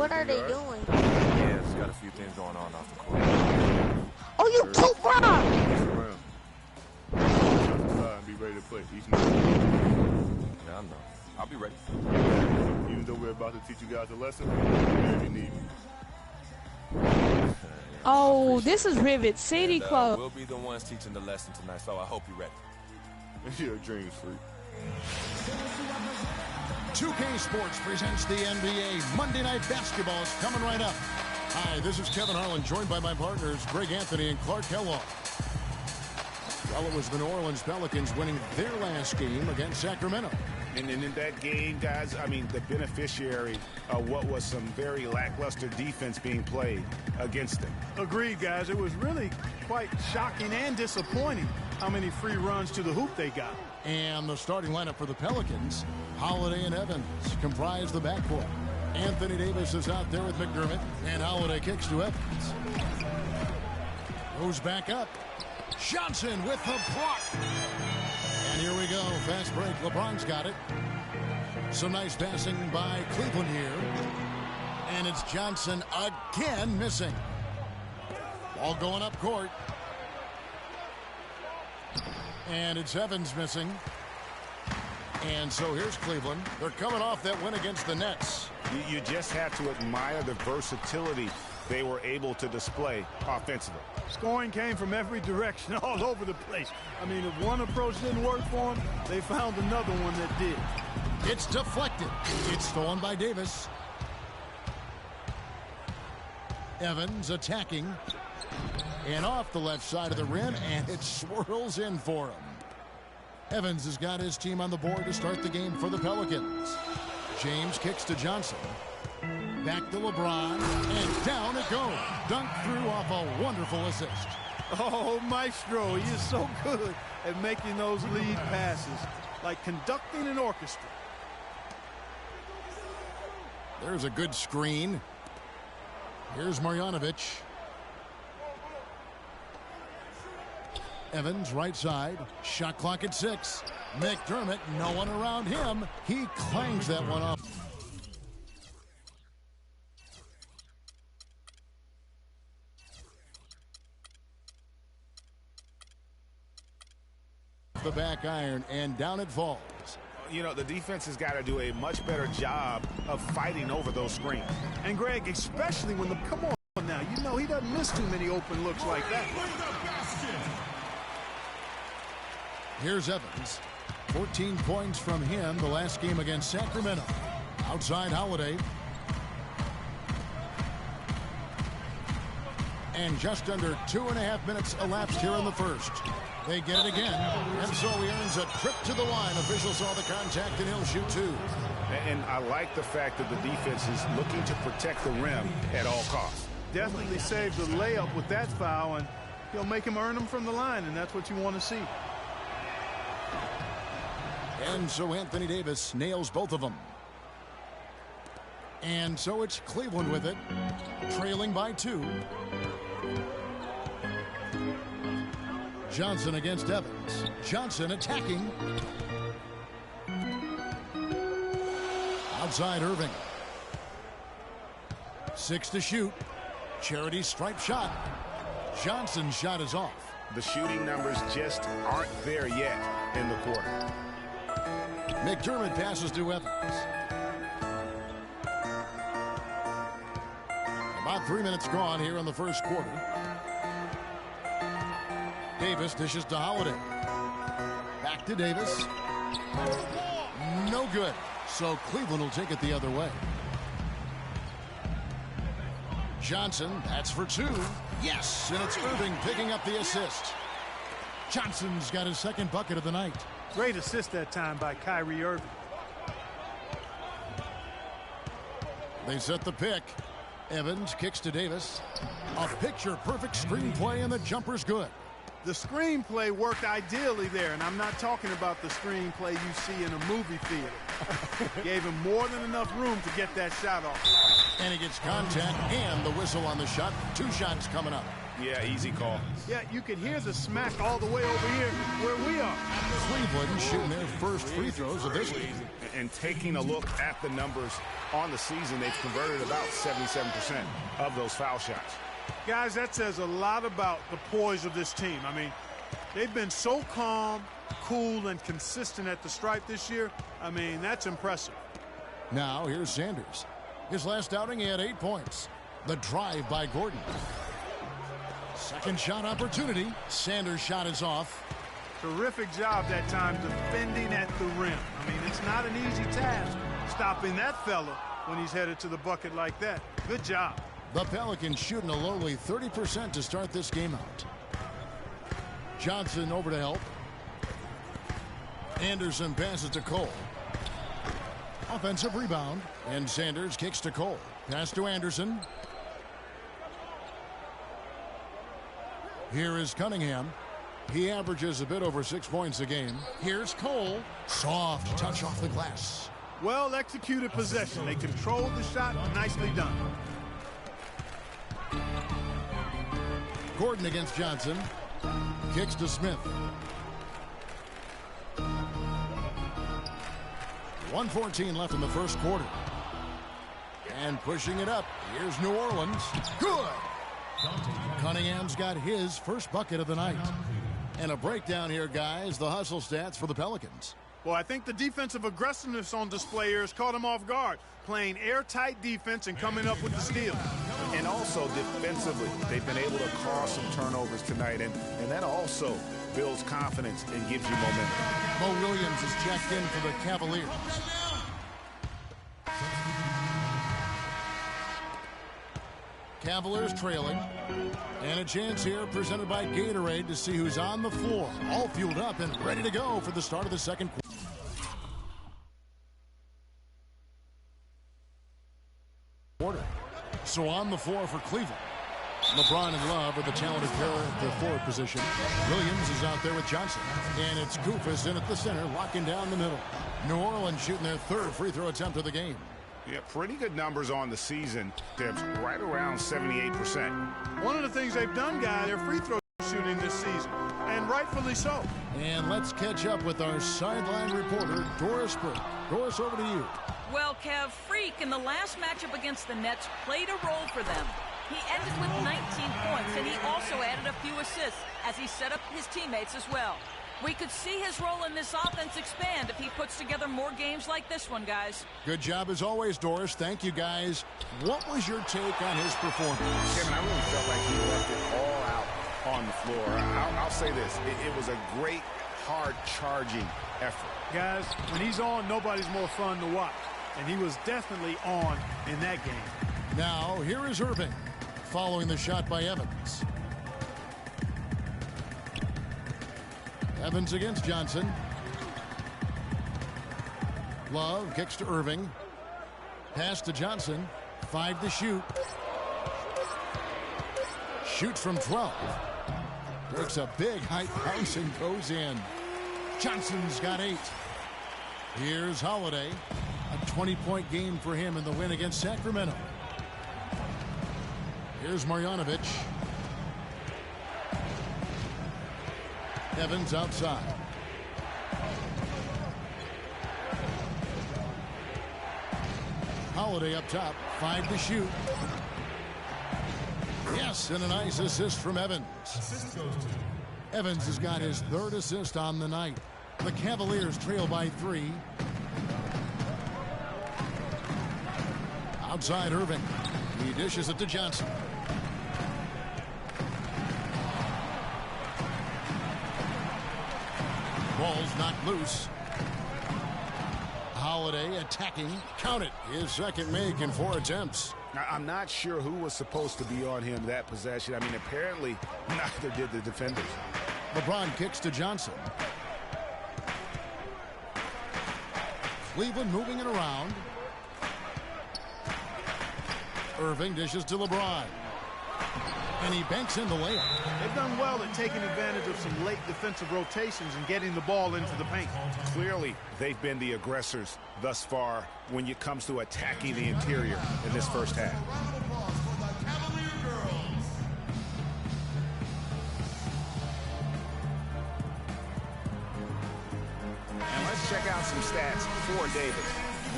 What are they doing? Yeah, it's got a few things going on off the court. Oh, you keep Rob! And be ready to play each night. Yeah, I know. I'll be ready. Even though we're about to teach you guys a lesson, if you need me. Oh, this is Rivet City And, Club. we'll be the ones teaching the lesson tonight, so I hope you're ready. Your dream's free. 2K Sports presents the NBA Monday Night Basketball is coming right up. Hi, this is Kevin Harlan, joined by my partners Greg Anthony and Clark Kellogg. Well, it was the New Orleans Pelicans winning their last game against Sacramento. And in that game, guys, I mean, the beneficiary of what was some very lackluster defense being played against them. Agreed, guys. It was really quite shocking and disappointing how many free runs to the hoop they got. And the starting lineup for the Pelicans, Holiday and Evans comprise the backcourt. Anthony Davis is out there with McDermott, and Holiday kicks to Evans. Goes back up. Johnson with the block. And here we go. Fast break. LeBron's got it. Some nice passing by Cleveland here. And it's Johnson again missing. Ball going up court. And it's Evans missing. And so here's Cleveland. They're coming off that win against the Nets. You just have to admire the versatility they were able to display offensively. Scoring came from every direction, all over the place. I mean, if one approach didn't work for them, they found another one that did. It's deflected. It's stolen by Davis. Evans attacking. And off the left side of the rim, and it swirls in for him. Evans has got his team on the board to start the game for the Pelicans. James kicks to Johnson. Back to LeBron, and down it goes. Dunked through off a wonderful assist. Oh, Maestro, he is so good at making those lead passes, like conducting an orchestra. There's a good screen. Here's Marjanovic. Evans, right side. Shot clock at 6. McDermott, no one around him. He clangs that one off. The back iron, and down it falls. You know, the defense has got to do a much better job of fighting over those screens. And Greg, especially when come on now, you know he doesn't miss too many open looks like that. Here's Evans. 14 points from him the last game against Sacramento. Outside Holiday. And just under 2.5 minutes elapsed here in the first. They get it again, and so he earns a trip to the line. Officials saw the contact, and he'll shoot 2. And I like the fact that the defense is looking to protect the rim at all costs. Definitely saved the layup with that foul, and he'll make him earn them from the line, and that's what you want to see. And so Anthony Davis nails both of them. And so it's Cleveland with it, trailing by 2. Johnson against Evans. Johnson attacking. Outside Irving. 6 to shoot. Charity stripe shot. Johnson's shot is off. The shooting numbers just aren't there yet in the quarter. McDermott passes to Evans. About 3 minutes gone here in the first quarter. Davis dishes to Holiday. Back to Davis. No good. So Cleveland will take it the other way. Johnson, that's for 2. Yes, and it's Irving picking up the assist. Johnson's got his second bucket of the night. Great assist that time by Kyrie Irving. They set the pick. Evans kicks to Davis. A picture-perfect screenplay, and the jumper's good. The screenplay worked ideally there, and I'm not talking about the screenplay you see in a movie theater. Gave him more than enough room to get that shot off. And he gets contact and the whistle on the shot. 2 shots coming up. Yeah, easy call. Yeah, you can hear the smack all the way over here where we are. Cleveland shooting their first free throws of this game. And taking a look at the numbers on the season, they've converted about 77% of those foul shots. Guys, that says a lot about the poise of this team. I mean, they've been so calm, cool, and consistent at the stripe this year. I mean, that's impressive. Now here's Sanders. His last outing, he had 8 points. The drive by Gordon. Second shot opportunity. Sanders' shot is off. Terrific job that time defending at the rim. I mean, it's not an easy task stopping that fella when he's headed to the bucket like that. Good job. The Pelicans shooting a lowly 30% to start this game out. Johnson over to help. Anderson passes to Cole. Offensive rebound. And Sanders kicks to Cole. Pass to Anderson. Here is Cunningham. He averages a bit over 6 points a game. Here's Cole. Soft touch off the glass. Well executed possession. They controlled the shot. Nicely done. Gordon against Johnson. Kicks to Smith. 1:14 left in the first quarter. And pushing it up. Here's New Orleans. Good. Cunningham's got his first bucket of the night. And a breakdown here, guys. The hustle stats for the Pelicans. Well, I think the defensive aggressiveness on display here has caught him off guard. Playing airtight defense and coming up with the steal. And also defensively, they've been able to cause some turnovers tonight. And that also builds confidence and gives you momentum. Mo Williams is checked in for the Cavaliers. Cavaliers trailing. And a chance here presented by Gatorade to see who's on the floor. All fueled up and ready to go for the start of the second quarter. So on the floor for Cleveland. LeBron and Love are the talented pair at the forward position. Williams is out there with Johnson. And it's Koufos in at the center, locking down the middle. New Orleans shooting their third free throw attempt of the game. Yeah, pretty good numbers on the season. Tips right around 78%. One of the things they've done, guys, their free throw shooting this season, and rightfully so. And let's catch up with our sideline reporter, Doris Burke. Doris, over to you. Well, Kev, Freak in the last matchup against the Nets played a role for them. He ended with 19 points, and he also added a few assists as he set up his teammates as well. We could see his role in this offense expand if he puts together more games like this one, guys. Good job as always, Doris. Thank you, guys. What was your take on his performance? Kevin, I really felt like he left it all out on the floor. I'll say this. It was a great, hard-charging effort. Guys, when he's on, nobody's more fun to watch. And he was definitely on in that game. Now, here is Irving, following the shot by Evans. Evans against Johnson. Love kicks to Irving. Pass to Johnson. 5 to shoot. Shoots from 12. Takes a big height bounce and goes in. Johnson's got 8. Here's Holiday. A 20-point game for him in the win against Sacramento. Here's Marjanovic. Evans outside. Holiday up top. 5 to shoot. Yes, and a nice assist from Evans. Evans has got his 3rd assist on the night. The Cavaliers trail by 3. Outside Irving. He dishes it to Johnson. Ball's knocked loose. Holiday attacking. Count it. His second make in 4 attempts. Now, I'm not sure who was supposed to be on him that possession. I mean, apparently, neither did the defenders. LeBron kicks to Johnson. Cleveland moving it around. Irving dishes to LeBron. And he banks in the layup. They've done well at taking advantage of some late defensive rotations and getting the ball into the paint. Clearly, they've been the aggressors thus far when it comes to attacking the interior in this first half. some stats for Davis.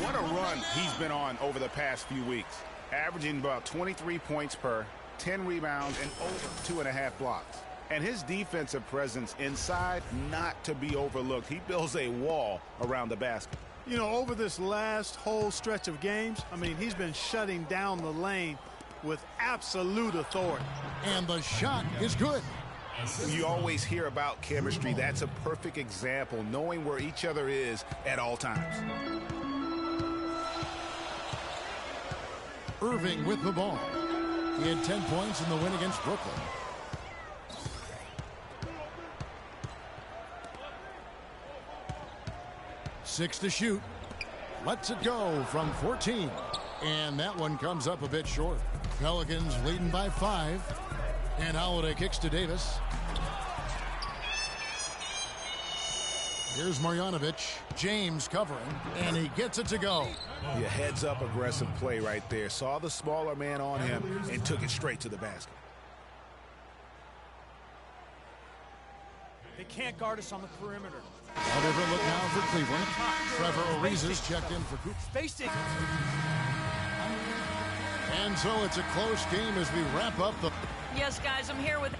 What a run he's been on over the past few weeks. Averaging about 23 points per, 10 rebounds, and over 2.5 blocks. And his defensive presence inside, not to be overlooked. He builds a wall around the basket. You know, over this last whole stretch of games, I mean, he's been shutting down the lane with absolute authority. And the shot is good. You always hear about chemistry. That's a perfect example, knowing where each other is at all times. Irving with the ball. He had 10 points in the win against Brooklyn. Six to shoot. Lets it go from 14. And that one comes up a bit short. Pelicans leading by 5. And Holiday kicks to Davis. Here's Marjanovic. James covering. And he gets it to go. Yeah, heads up aggressive play right there. Saw the smaller man on him and took it straight to the basket. They can't guard us on the perimeter. A different look now for Cleveland. Trevor Ariza is checked in for Cooper. Spacing. And so it's a close game as we wrap up the... Yes, guys, I'm here with...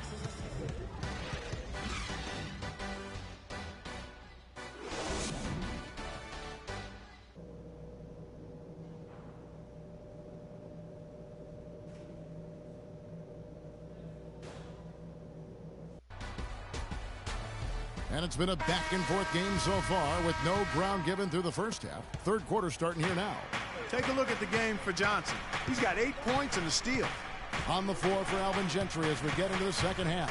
And it's been a back-and-forth game so far with no ground given through the first half. Third quarter starting here now. Take a look at the game for Johnson. He's got 8 points and a steal. On the floor for Alvin Gentry as we get into the second half.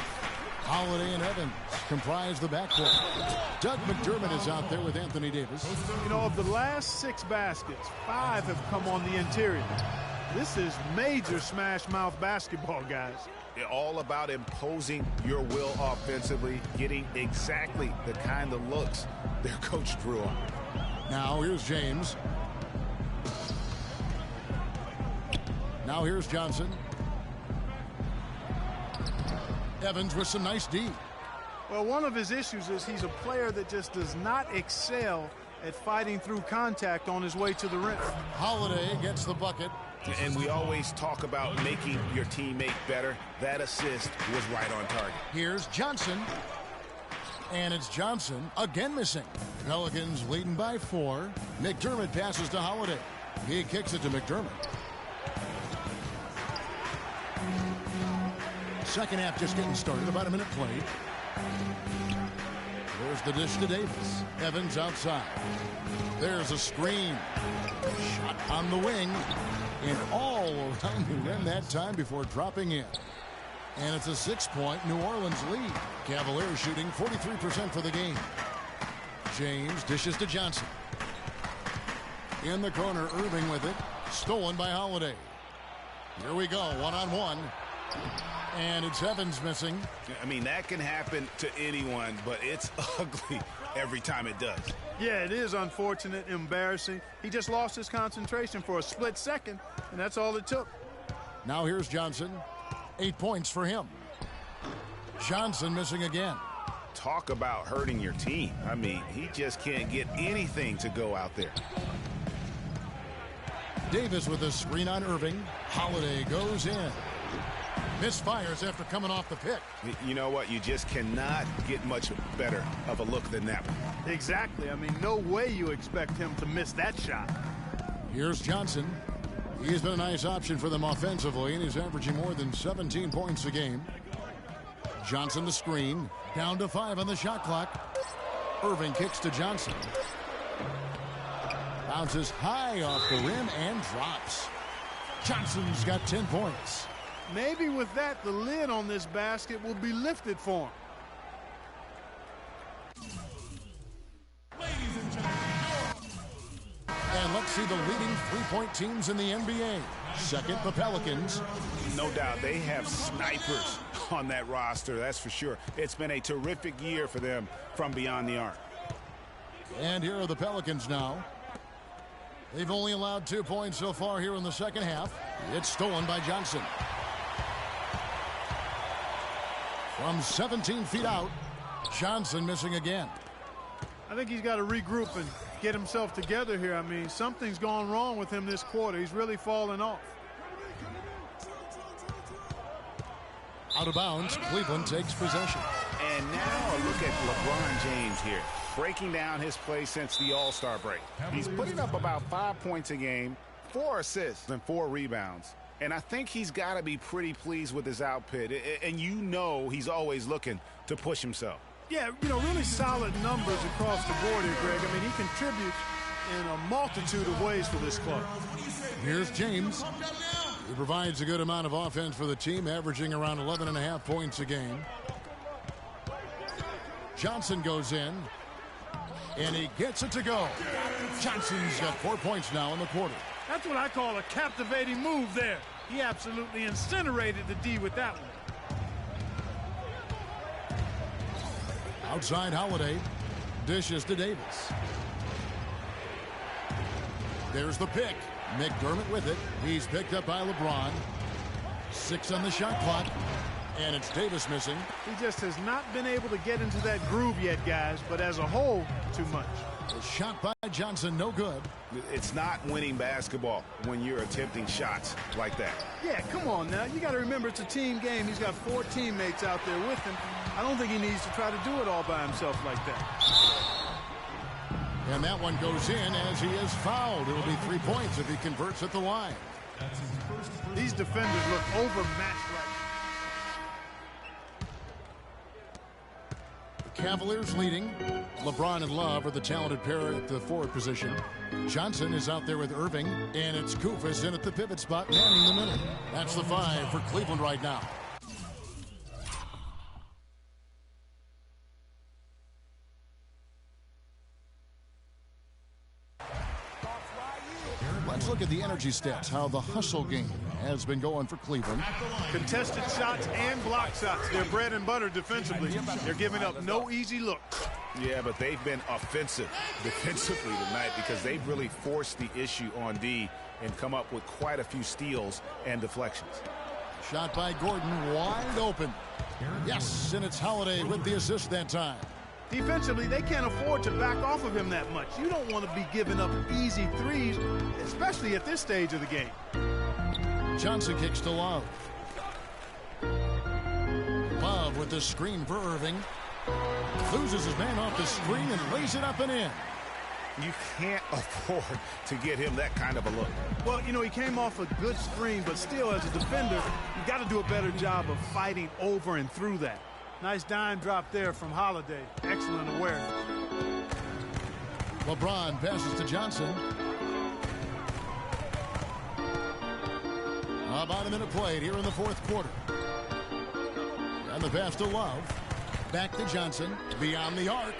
Holiday and Evans comprise the backcourt. Doug McDermott is out there with Anthony Davis. You know, of the last 6 baskets, 5 have come on the interior. This is major smash-mouth basketball, guys. All about imposing your will offensively, getting exactly the kind of looks their coach drew on. Now here's James. Now here's Johnson. Evans with some nice D. Well, one of his issues is he's a player that just does not excel at fighting through contact on his way to the rim. Holiday gets the bucket. And we always talk about making your teammate better. That assist was right on target. Here's Johnson. And it's Johnson again missing. Pelicans leading by 4. McDermott passes to Holiday. He kicks it to McDermott. Second half just getting started. About a minute played. There's the dish to Davis. Evans outside. There's a screen. Shot on the wing. And all around the rim that time before dropping in. And it's a 6-point New Orleans lead. Cavaliers shooting 43% for the game. James dishes to Johnson. In the corner, Irving with it. Stolen by Holiday. Here we go, one-on-one. And it's Evans missing. I mean, that can happen to anyone, but it's ugly every time it does. Yeah, it is unfortunate, embarrassing. He just lost his concentration for a split second, and that's all it took. Now here's Johnson. 8 points for him. Johnson missing again. Talk about hurting your team. I mean, he just can't get anything to go out there. Davis with a screen on Irving. Holiday goes in. Misfires after coming off the pick. You know what? You just cannot get much better of a look than that one. Exactly. I mean, no way you expect him to miss that shot. Here's Johnson. He's been a nice option for them offensively, and he's averaging more than 17 points a game. Johnson the screen. Down to 5 on the shot clock. Irving kicks to Johnson. Bounces high off the rim and drops. Johnson's got 10 points. Maybe with that, the lid on this basket will be lifted for him. And let's see the leading three-point teams in the NBA. Second, the Pelicans. No doubt they have snipers on that roster, that's for sure. It's been a terrific year for them from beyond the arc. And here are the Pelicans now. They've only allowed 2 points so far here in the second half. It's stolen by Johnson. From 17 feet out, Johnson missing again. I think he's got to regroup and get himself together here. I mean, something's gone wrong with him this quarter. He's really fallen off. Out of bounds, Cleveland takes possession. And now a look at LeBron James here, breaking down his play since the All-Star break. He's putting up about 5 points a game, 4 assists, and 4 rebounds. And I think he's got to be pretty pleased with his output. And you know he's always looking to push himself. Yeah, you know, really solid numbers across the board here, Greg. I mean, he contributes in a multitude of ways for this club. Here's James. He provides a good amount of offense for the team, averaging around 11.5 points a game. Johnson goes in, and he gets it to go. Johnson's got 4 points now in the quarter. That's what I call a captivating move there. He absolutely incinerated the D with that one. Outside Holiday, dishes to Davis. There's the pick. McDermott with it. He's picked up by LeBron. 6 on the shot clock. And it's Davis missing. He just has not been able to get into that groove yet, guys. But as a whole, too much. A shot by Johnson, no good. It's not winning basketball when you're attempting shots like that. Yeah, come on now. You got to remember it's a team game. He's got 4 teammates out there with him. I don't think he needs to try to do it all by himself like that. And that one goes in as he is fouled. It'll be 3 points if he converts at the line. These defenders look overmatched right now. The Cavaliers leading. LeBron and Love are the talented pair at the forward position. Johnson is out there with Irving, and it's Koufos in at the pivot spot, manning the middle. That's the 5 for Cleveland right now. Let's look at the energy stats, how the hustle game has been going for Cleveland. Contested shots and block shots. They're bread and butter defensively. They're giving up no easy looks. Yeah, but they've been offensive defensively tonight because they've really forced the issue on D and come up with quite a few steals and deflections. Shot by Gordon, wide open. Yes, and it's Holiday with the assist that time. Defensively, they can't afford to back off of him that much. You don't want to be giving up easy threes, especially at this stage of the game. Johnson kicks to Love. Love with the screen for Irving. Loses his man off the screen and lays it up and in. You can't afford to get him that kind of a look. Well, you know, he came off a good screen, but still, as a defender, you've got to do a better job of fighting over and through that. Nice dime drop there from Holiday. Excellent awareness. LeBron passes to Johnson. About a minute played here in the fourth quarter. And the pass to Love. Back to Johnson. Beyond the arc.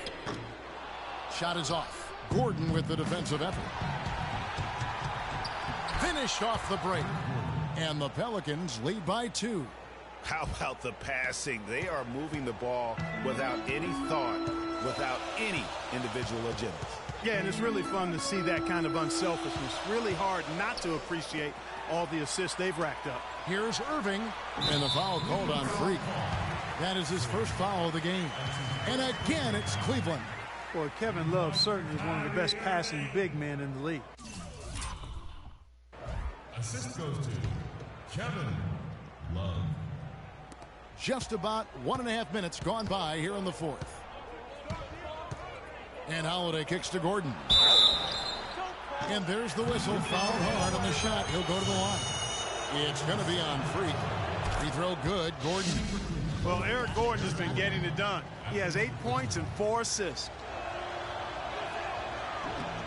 Shot is off. Gordon with the defensive effort. Finished off the break. And the Pelicans lead by 2. How about the passing? They are moving the ball without any thought, without any individual agendas. Yeah, and it's really fun to see that kind of unselfishness. Really hard not to appreciate all the assists they've racked up. Here's Irving, and the foul called on Freak. That is his first foul of the game. And again, it's Cleveland. Boy, Kevin Love certainly is one of the best passing big men in the league. Assist goes to Kevin Love. Just about 1.5 minutes gone by here in the fourth. And Holiday kicks to Gordon. And there's the whistle. Fouled hard on the shot. He'll go to the line. It's going to be on Freak. Free throw good. Gordon. Well, Eric Gordon has been getting it done. He has 8 points and 4 assists.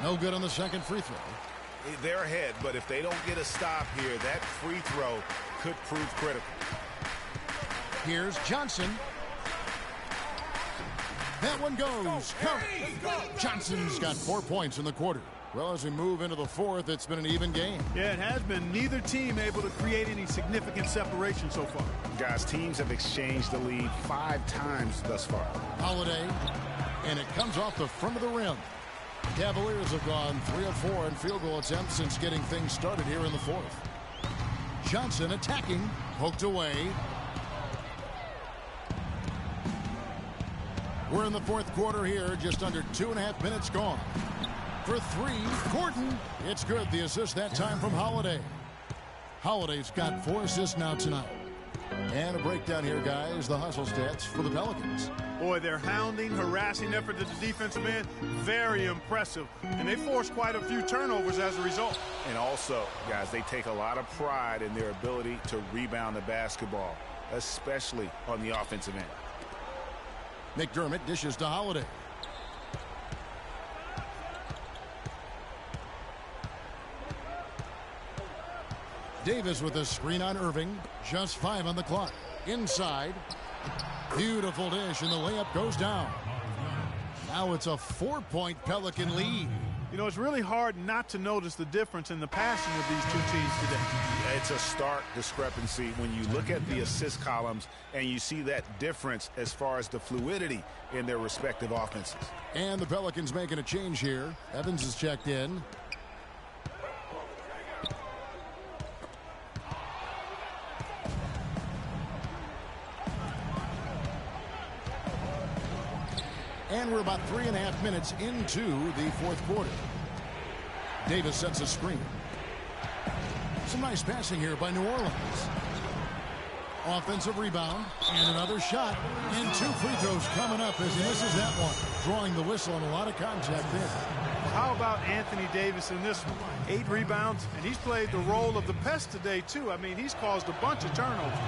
No good on the second free throw. They're ahead, but if they don't get a stop here, that free throw could prove critical. Here's Johnson. That one goes. Johnson's got 4 points in the quarter. Well, as we move into the fourth, it's been an even game. Yeah, it has been. Neither team able to create any significant separation so far. Guys, teams have exchanged the lead 5 times thus far. Holiday, and it comes off the front of the rim. Cavaliers have gone 3 of 4 in field goal attempts since getting things started here in the fourth. Johnson attacking, poked away. We're in the fourth quarter here, just under 2.5 minutes gone. for three. Gordon. It's good. The assist that time from Holiday. Holiday's got 4 assists now tonight. And a breakdown here, guys. The hustle stats for the Pelicans. Boy, their hounding, harassing effort at the defensive end, very impressive. And they forced quite a few turnovers as a result. And also, guys, they take a lot of pride in their ability to rebound the basketball, especially on the offensive end. McDermott dishes to Holiday. Davis with a screen on Irving. Just 5 on the clock. Inside. Beautiful dish, and the layup goes down. Now it's a 4-point Pelican lead. You know, it's really hard not to notice the difference in the passing of these two teams today. It's a stark discrepancy when you look at the assist columns and you see that difference as far as the fluidity in their respective offenses. And the Pelicans making a change here. Evans is checked in. And we're about 3.5 minutes into the fourth quarter. Davis sets a screen. Some nice passing here by New Orleans. Offensive rebound and another shot. And 2 free throws coming up as he misses that one. Drawing the whistle and a lot of contact there. Well, how about Anthony Davis in this one? 8 rebounds, and he's played the role of the pest today, too. I mean, he's caused a bunch of turnovers.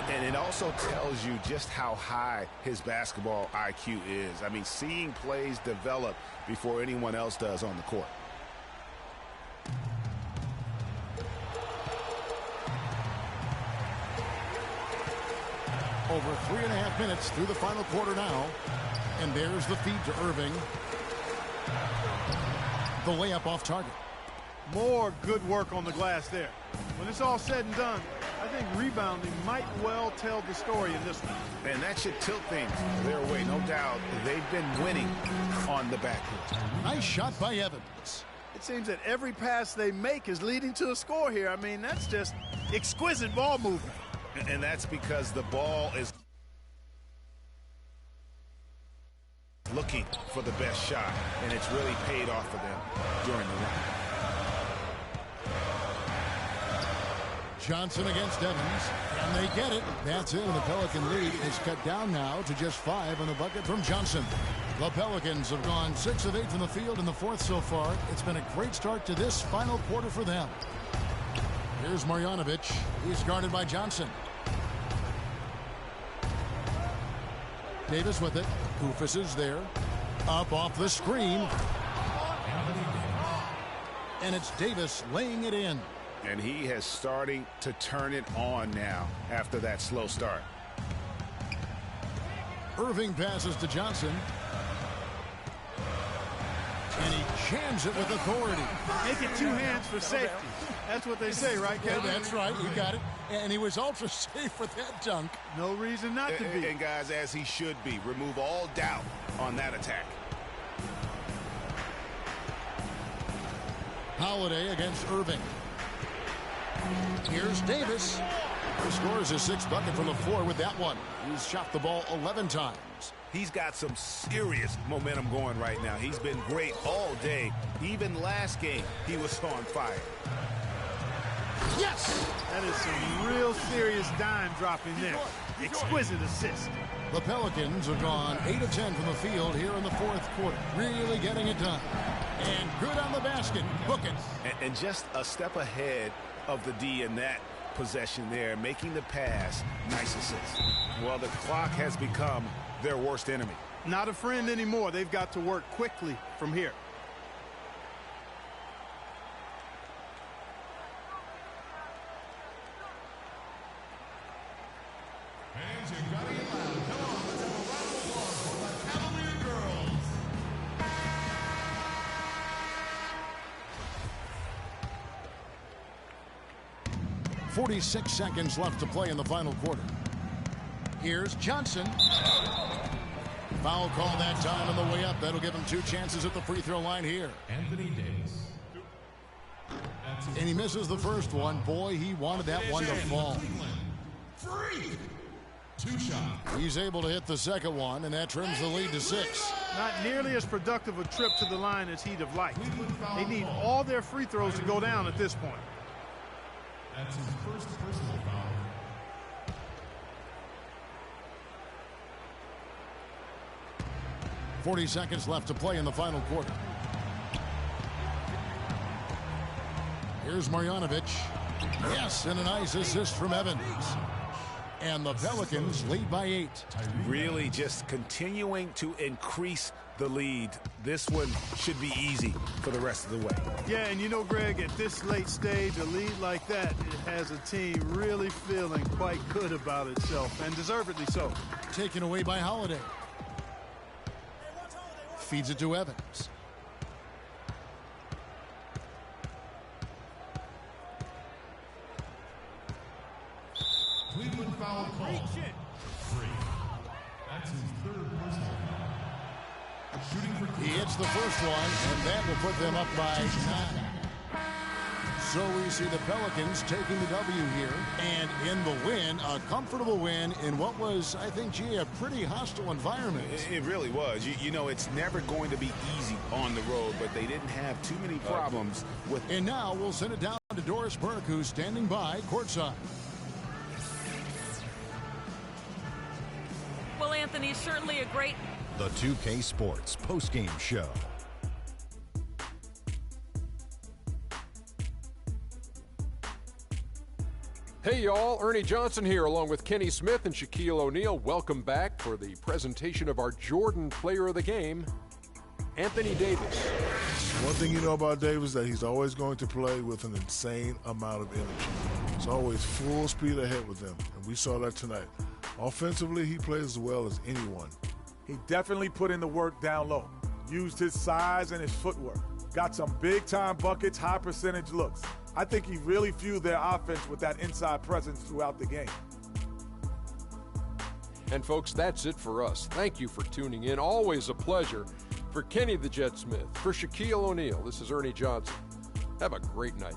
And it also tells you just how high his basketball IQ is. I mean, seeing plays develop before anyone else does on the court. Over 3.5 minutes through the final quarter now. And there's the feed to Irving. The layup off target. More good work on the glass there. When it's all said and done, I think rebounding might well tell the story in this one. And that should tilt things their way, no doubt. They've been winning on the backcourt. Nice shot by Evans. It seems that every pass they make is leading to a score here. I mean, that's just exquisite ball movement. And that's because the ball is looking for the best shot, and it's really paid off for them during the run. Johnson against Evans, and they get it. That's it, and the Pelican lead is cut down now to just 5 on the bucket from Johnson. The Pelicans have gone 6 of 8 from the field in the fourth so far. It's been a great start to this final quarter for them. Here's Marjanovic. He's guarded by Johnson. Davis with it. Koufos is there. Up off the screen. And it's Davis laying it in. And he has starting to turn it on now after that slow start. Irving passes to Johnson. And he jams it with authority. Make it 2 hands for safety. That's what they say, right, Kevin? Yeah, that's right. You got it. And he was ultra safe with that dunk. No reason not to be. And guys, as he should be, remove all doubt on that attack. Holiday against Irving. Here's Davis. He scores his 6th bucket from the floor with that one. He's shot the ball 11 times. He's got some serious momentum going right now. He's been great all day. Even last game, he was on fire. Yes! That is some real serious dime dropping there. Exquisite assist. The Pelicans have gone 8 of 10 from the field here in the fourth quarter. Really getting it done. And good on the basket. Book it. And just a step ahead of the D in that possession there, making the pass. Nice assist. Well, the clock has become their worst enemy. Not a friend anymore. They've got to work quickly from here. Fans, you gotta get loud. Come on, let's have a round of applause for the Cavalier girls. 46 seconds left to play in the final quarter. Here's Johnson. Foul call that time on the way up. That'll give him 2 chances at the free throw line here. Anthony Davis. And he misses the first one. Boy, he wanted that one to fall. Two shots. He's able to hit the second one, and that trims the lead to 6. Not nearly as productive a trip to the line as he'd have liked. They need all their free throws to go down at this point. That's his first personal foul. 40 seconds left to play in the final quarter. Here's Marjanovic. Yes, and a nice assist from Evans. And the Pelicans lead by 8. Really just continuing to increase the lead. This one should be easy for the rest of the way. Yeah, and you know, Greg, at this late stage, a lead like that, it has a team really feeling quite good about itself, and deservedly so. Taken away by Holiday. Feeds it to Evans. Cleveland foul call. 3. That's his third personal foul. Shooting for He hits the first one, and that will put them up by 9. So we see the Pelicans taking the W here, and in the win, a comfortable win in what was, I think, gee, a pretty hostile environment. It really was. You know, it's never going to be easy on the road, but they didn't have too many problems with... And now we'll send it down to Doris Burke, who's standing by courtside. Well, Anthony, certainly a great... The 2K Sports postgame show. Hey y'all, Ernie Johnson here along with Kenny Smith and Shaquille O'Neal. Welcome back for the presentation of our Jordan Player of the Game, Anthony Davis. One thing you know about Davis that he's always going to play with an insane amount of energy. It's always full speed ahead with him, and we saw that tonight. Offensively, he plays as well as anyone. He definitely put in the work down low, used his size and his footwork, got some big-time buckets, high-percentage looks. I think he really fueled their offense with that inside presence throughout the game. And folks, that's it for us. Thank you for tuning in. Always a pleasure. For Kenny the Jet Smith, for Shaquille O'Neal, this is Ernie Johnson. Have a great night.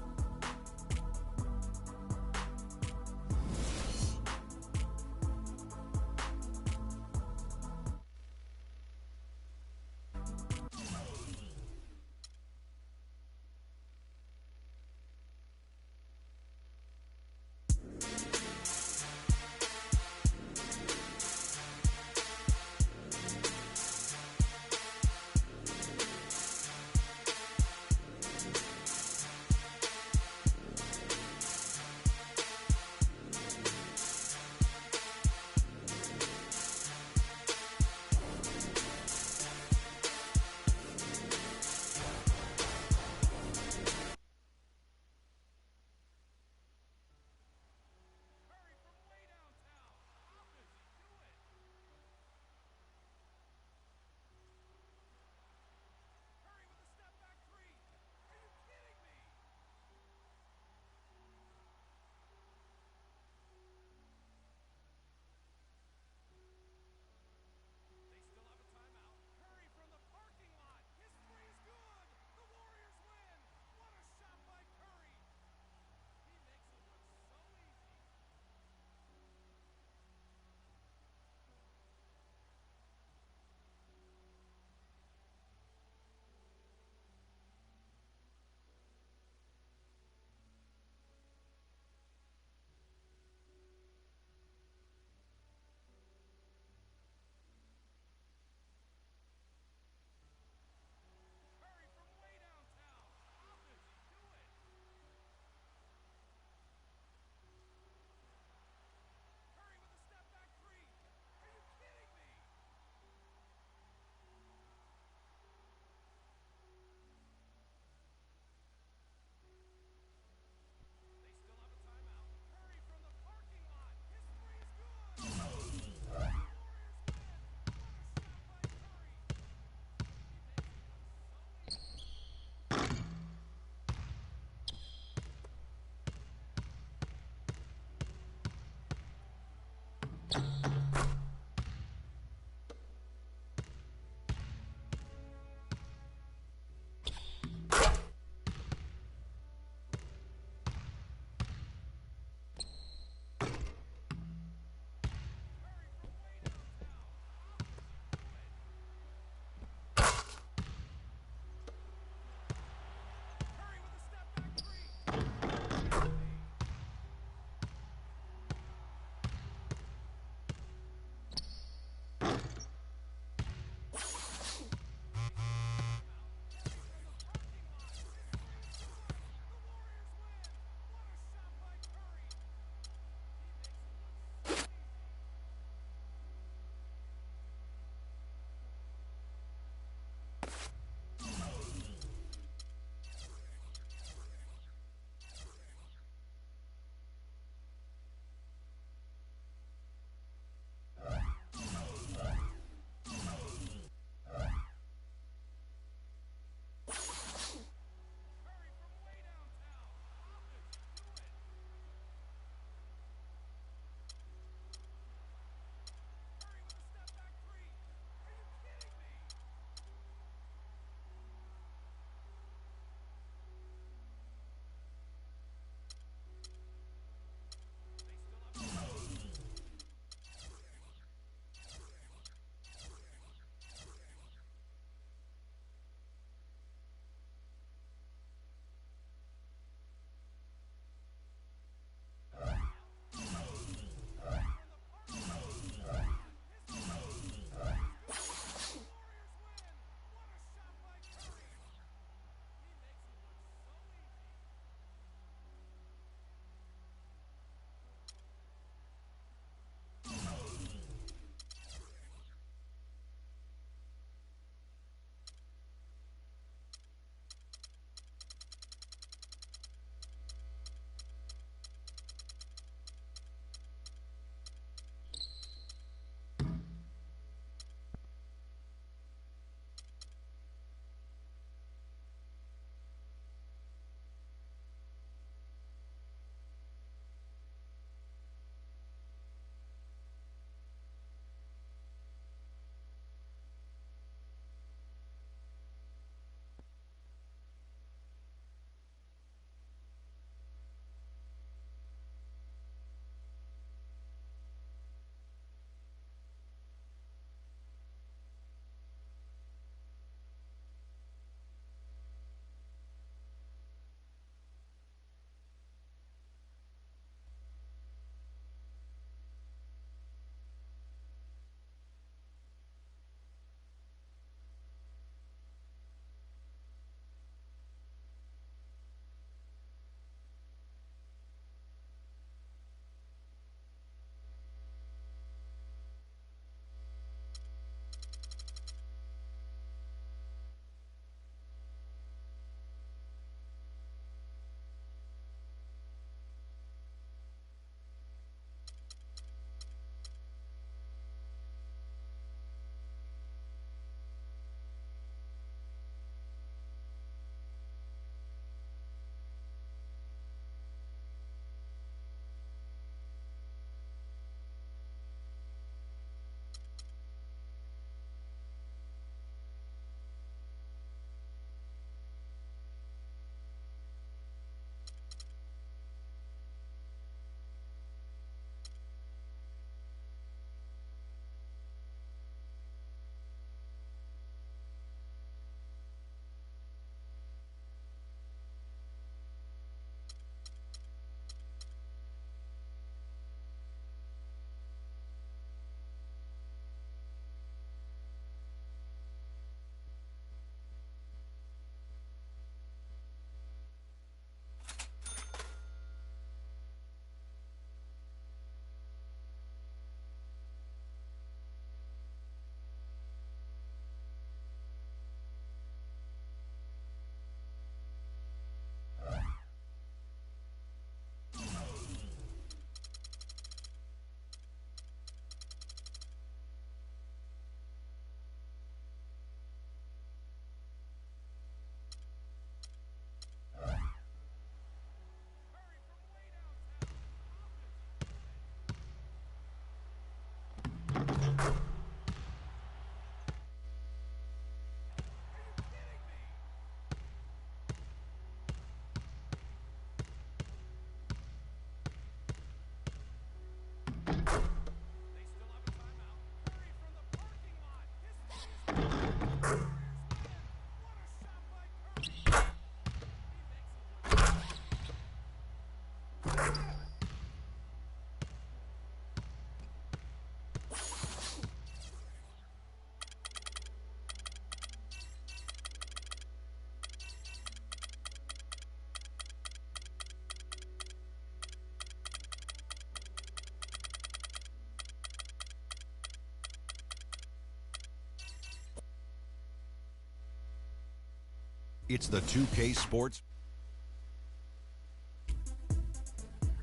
It's the 2K Sports.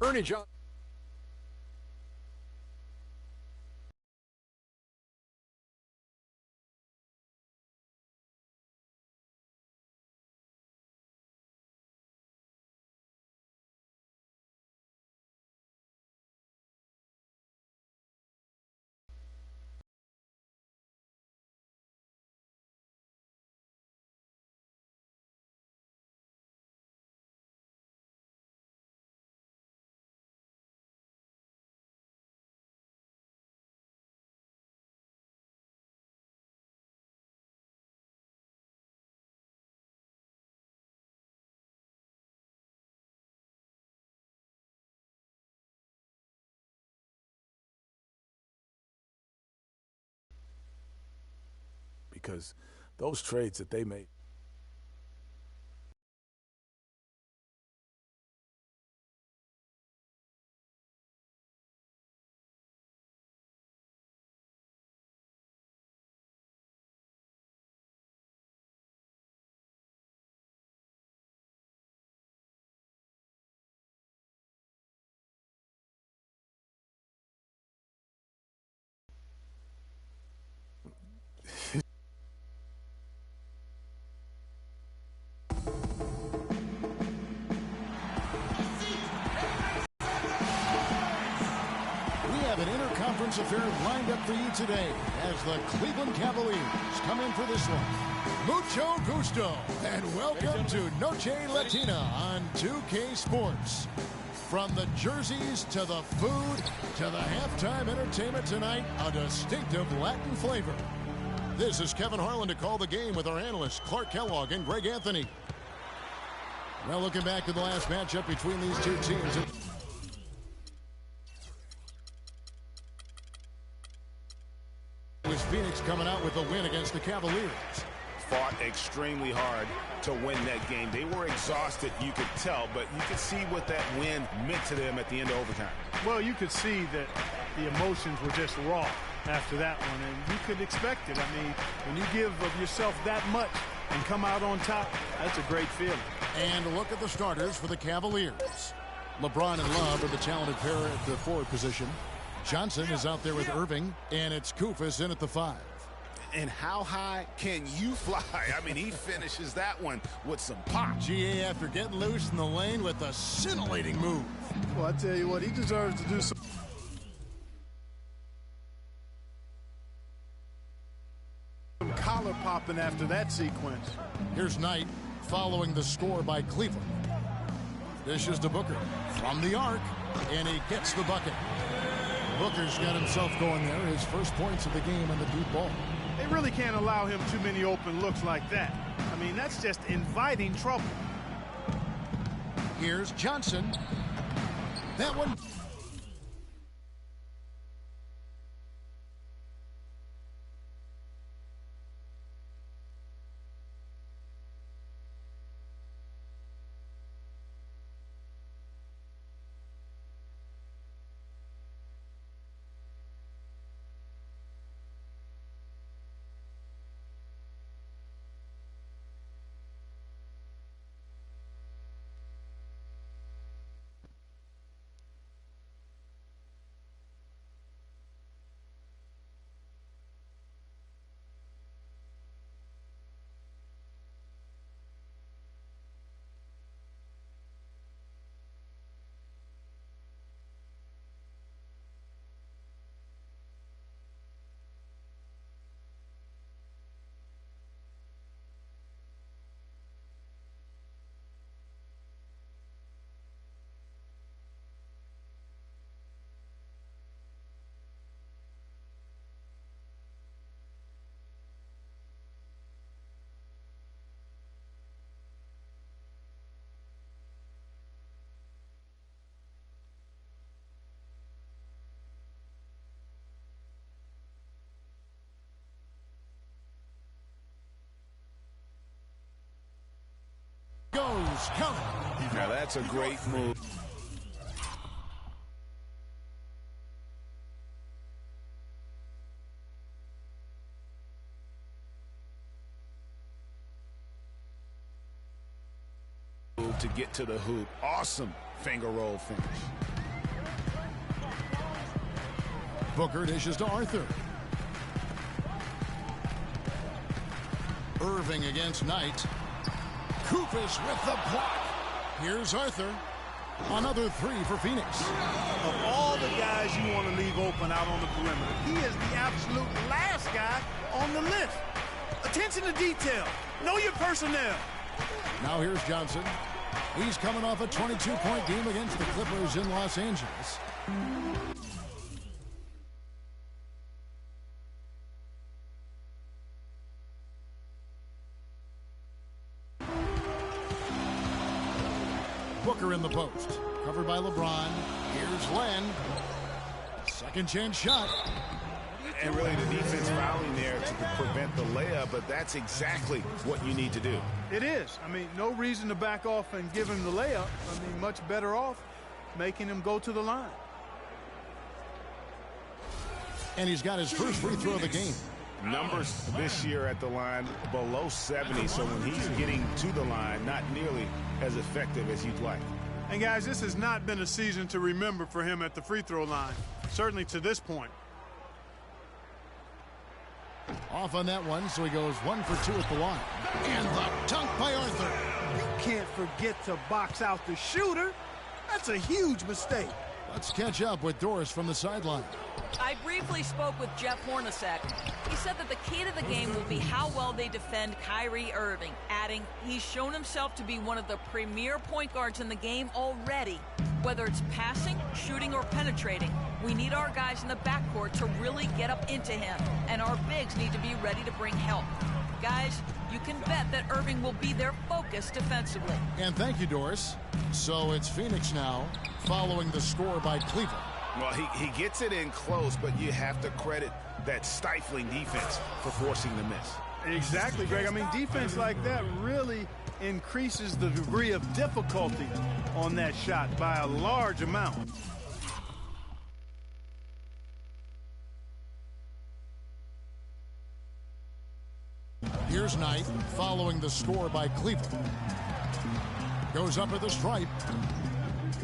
Ernie Johnson. Because those trades that they made. An interconference affair lined up for you today as the Cleveland Cavaliers come in for this one. Mucho gusto and welcome to Noche Latina on 2K Sports. From the jerseys to the food to the halftime entertainment tonight, a distinctive Latin flavor. This is Kevin Harlan to call the game with our analysts Clark Kellogg and Greg Anthony. Well, looking back to the last matchup between these two teams. Was Phoenix coming out with a win against the Cavaliers. Fought extremely hard to win that game. They were exhausted, you could tell, but you could see what that win meant to them at the end of overtime. Well, you could see that the emotions were just raw after that one, and you could expect it. I mean, when you give of yourself that much and come out on top, that's a great feeling. And look at the starters for the Cavaliers. LeBron and Love are the talented pair at the forward position. Johnson is out there with Irving, and it's Koufos in at the 5. And how high can you fly? I mean, he finishes that one with some pop. GA after getting loose in the lane with a scintillating move. Well, I tell you what, he deserves to do some collar popping after that sequence. Here's Knight following the score by Cleveland. Dishes to Booker from the arc, and he gets the bucket. Booker's got himself going there. His first points of the game on the deep ball. They really can't allow him too many open looks like that. I mean, that's just inviting trouble. Here's Johnson. That one. Goes, count it. Now that's a great move. to get to the hoop. Awesome finger roll finish. Booker dishes to Arthur. Irving against Knight. Koufos with the block. Here's Arthur. Another three for Phoenix. Of all the guys you want to leave open out on the perimeter, he is the absolute last guy on the list. Attention to detail. Know your personnel. Now here's Johnson. He's coming off a 22-point game against the Clippers in Los Angeles. Booker in the post. Covered by LeBron. Here's Len. Second chance shot. And really the defense fouling there to prevent the layup, but that's exactly what you need to do. It is. I mean, no reason to back off and give him the layup. I mean, much better off making him go to the line. And he's got his first free throw of the game. Numbers this year at the line below 70, so when he's getting to the line, not nearly as effective as you'd like. And guys, this has not been a season to remember for him at the free throw line, certainly to this point. Off on that one, so he goes 1 for 2 at the line. And the dunk by Arthur. You can't forget to box out the shooter. That's a huge mistake. Let's catch up with Doris from the sideline. I briefly spoke with Jeff Hornacek. He said that the key to the game will be how well they defend Kyrie Irving, adding, he's shown himself to be one of the premier point guards in the game already. Whether it's passing, shooting, or penetrating, we need our guys in the backcourt to really get up into him, and our bigs need to be ready to bring help. Guys, you can bet that Irving will be their focus defensively. And thank you, Doris. So it's Phoenix now, following the score by Cleveland. Well, he gets it in close, but you have to credit that stifling defense for forcing the miss. Exactly, Greg. I mean, defense like that really increases the degree of difficulty on that shot by a large amount. Here's Knight, following the score by Cleveland. Goes up at the stripe.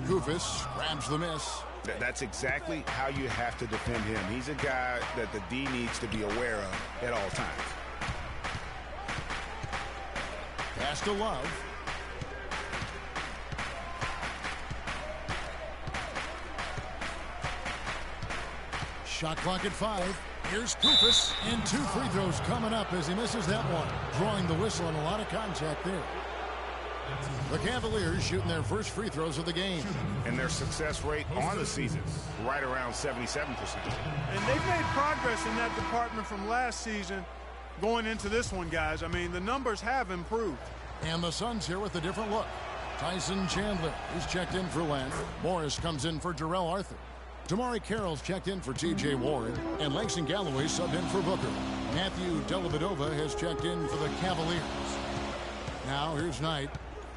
Koufos grabs the miss. That's exactly how you have to defend him. He's a guy that the D needs to be aware of at all times. Pass to Love. Shot clock at 5. Here's Koufos, and 2 free throws coming up as he misses that one. Drawing the whistle and a lot of contact there. The Cavaliers shooting their first free throws of the game. And their success rate on the season, right around 77%. And they've made progress in that department from last season going into this one, guys. I mean, the numbers have improved. And the Suns here with a different look. Tyson Chandler is checked in for Len. Morris comes in for Jarrell Arthur. Damari Carroll's checked in for T.J. Ward. And Langston Galloway subbed in for Booker. Matthew Dellavedova has checked in for the Cavaliers. Now here's Knight.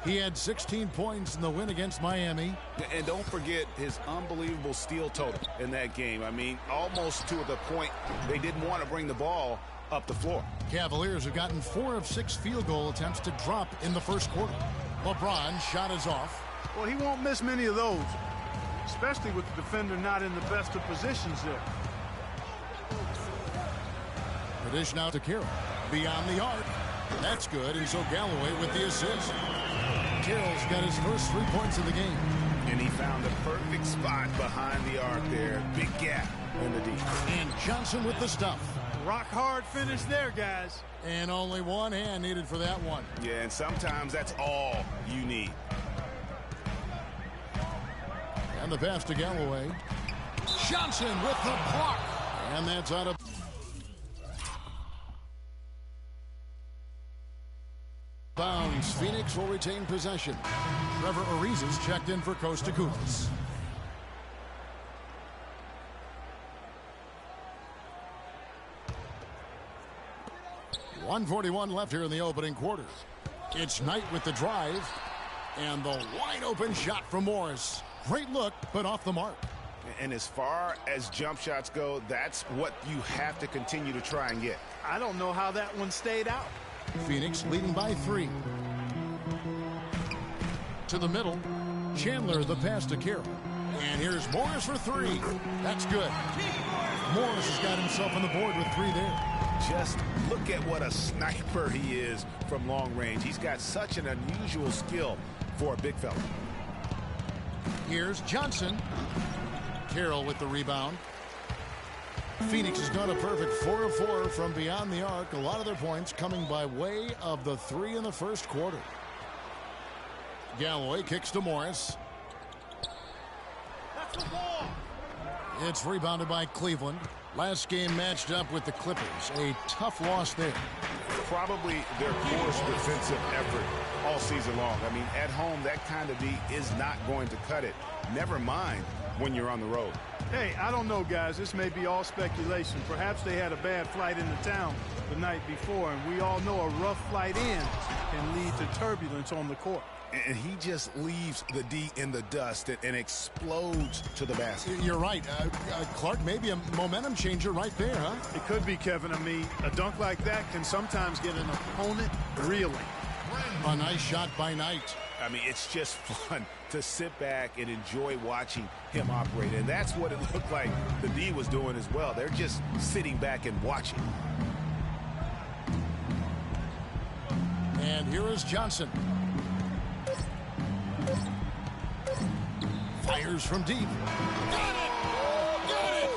He had 16 points in the win against Miami. And don't forget his unbelievable steal total in that game. I mean, almost to the point they didn't want to bring the ball up the floor. Cavaliers have gotten 4 of 6 field goal attempts to drop in the first quarter. LeBron shot is off. Well, he won't miss many of those, especially with the defender not in the best of positions there. The dish now to Carroll. Beyond the arc. That's good, and so Galloway with the assist. Carroll's got his first 3 points of the game. And he found the perfect spot behind the arc there. Big gap in the defense. And Johnson with the stuff. Rock hard finish there, guys. And only one hand needed for that one. Yeah, and sometimes that's all you need. And the pass to Galloway. Johnson with the block. And that's out of... bounds. Phoenix will retain possession. Trevor Ariza's checked in for Kosta Koufos. .141 left here in the opening quarter. It's Knight with the drive. And the wide open shot from Morris. Great look, but off the mark. And as far as jump shots go, that's what you have to continue to try and get. I don't know how that one stayed out. Phoenix leading by 3. to the middle. Chandler the pass to Carroll. And here's Morris for three. That's good. Morris has got himself on the board with three there. Just look at what a sniper he is from long range. He's got such an unusual skill for a big fella. Here's Johnson. Carroll with the rebound. Phoenix has gone a perfect 4 of 4 from beyond the arc. A lot of their points coming by way of the three in the first quarter. Galloway kicks to Morris. That's a ball. It's rebounded by Cleveland. Last game matched up with the Clippers. A tough loss there. Probably their poorest defensive effort all season long. I mean, at home, that kind of D is not going to cut it. Never mind when you're on the road. Hey, I don't know, guys. This may be all speculation. Perhaps they had a bad flight into town the night before, and we all know a rough flight in can lead to turbulence on the court. And he just leaves the D in the dust and explodes to the basket. You're right. Clark, maybe a momentum changer right there, huh? It could be, Kevin. I mean, a dunk like that can sometimes get an opponent reeling. A nice shot by Knight. I mean, it's just fun to sit back and enjoy watching him operate. And that's what it looked like the D was doing as well. They're just sitting back and watching. And here is Johnson. Fires from deep. Got it! Got it!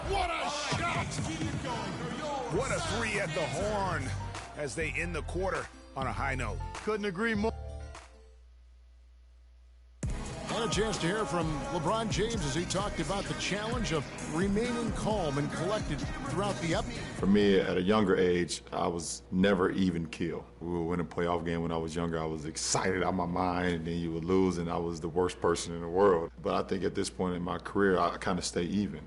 What a shot! What a three at the horn as they end the quarter on a high note. Couldn't agree more. And a chance to hear from LeBron James as he talked about the challenge of remaining calm and collected throughout the up. For me, at a younger age, I was never even killed. We would win a playoff game when I was younger. I was excited out of my mind, and then you would lose, and I was the worst person in the world. But I think at this point in my career, I kind of stay even.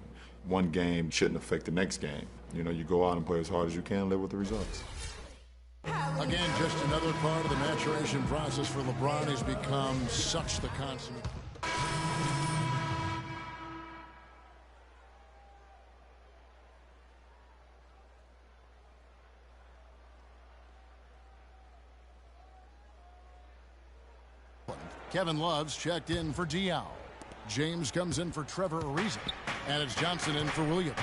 One game shouldn't affect the next game. You know, you go out and play as hard as you can, live with the results. Again, just another part of the maturation process for LeBron. He's become such the consummate. Kevin Love's checked in for Diaw. James comes in for Trevor Ariza. And it's Johnson in for Williams.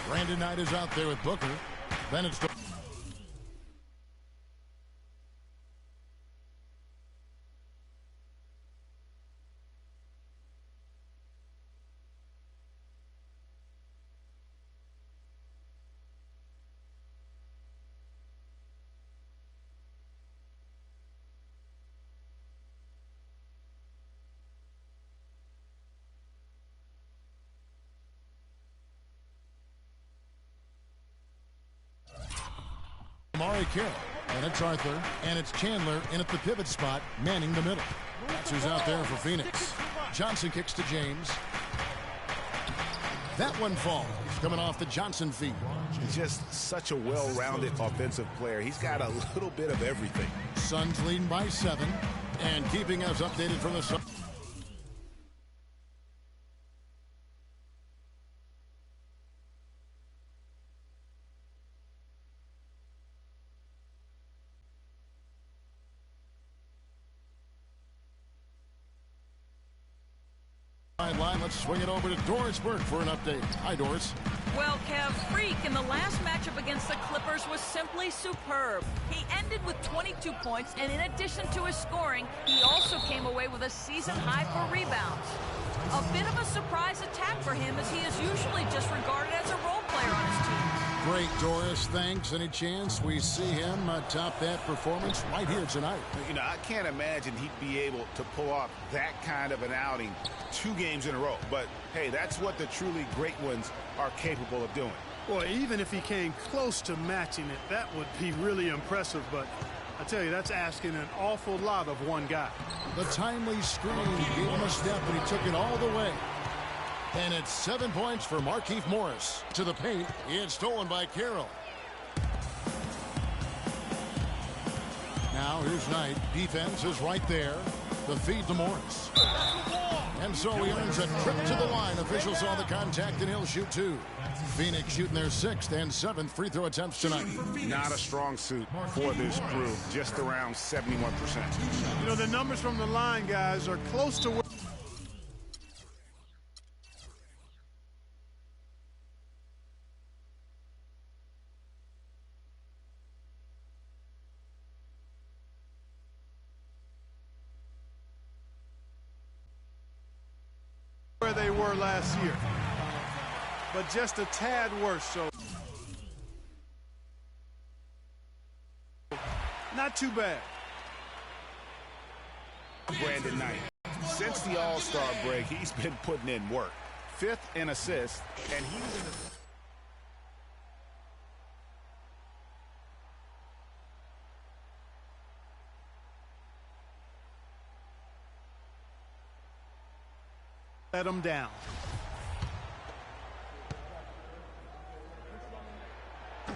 Brandon Knight is out there with Booker. Then it's... Amari Carroll, and it's Arthur, and it's Chandler in at the pivot spot, manning the middle. That's who's out there for Phoenix. Johnson kicks to James. That one falls, coming off the Johnson feed. He's just such a well-rounded offensive player. He's got a little bit of everything. Suns leading by 7, and keeping us updated from the Suns. Let's swing it over to Doris Burke for an update. Hi, Doris. Well, Kev, Freak in the last matchup against the Clippers was simply superb. He ended with 22 points, and in addition to his scoring, he also came away with a season high for rebounds. A bit of a surprise attack for him, as he is usually just regarded as a role player on his team. Great, Doris. Thanks. Any chance we see him top that performance right here tonight? You know, I can't imagine he'd be able to pull off that kind of an outing 2 games in a row. But, hey, that's what the truly great ones are capable of doing. Well, even if he came close to matching it, that would be really impressive. But I tell you, that's asking an awful lot of one guy. The timely screen gave him a step, and he took it all the way. And it's 7 points for Markieff Morris. To the paint, it's stolen by Carroll. Now here's Knight. Defense is right there. The feed to Morris. And so he earns a trip to the line. Officials saw the contact, and he'll shoot 2. Phoenix shooting their 6th and 7th free throw attempts tonight. Not a strong suit for this crew. Just around 71%. You know, the numbers from the line, guys, are close to where they were last year, but just a tad worse. So not too bad. Brandon Knight, since the All-Star break, he's been putting in work. 5th in assists, and he was in the let him down.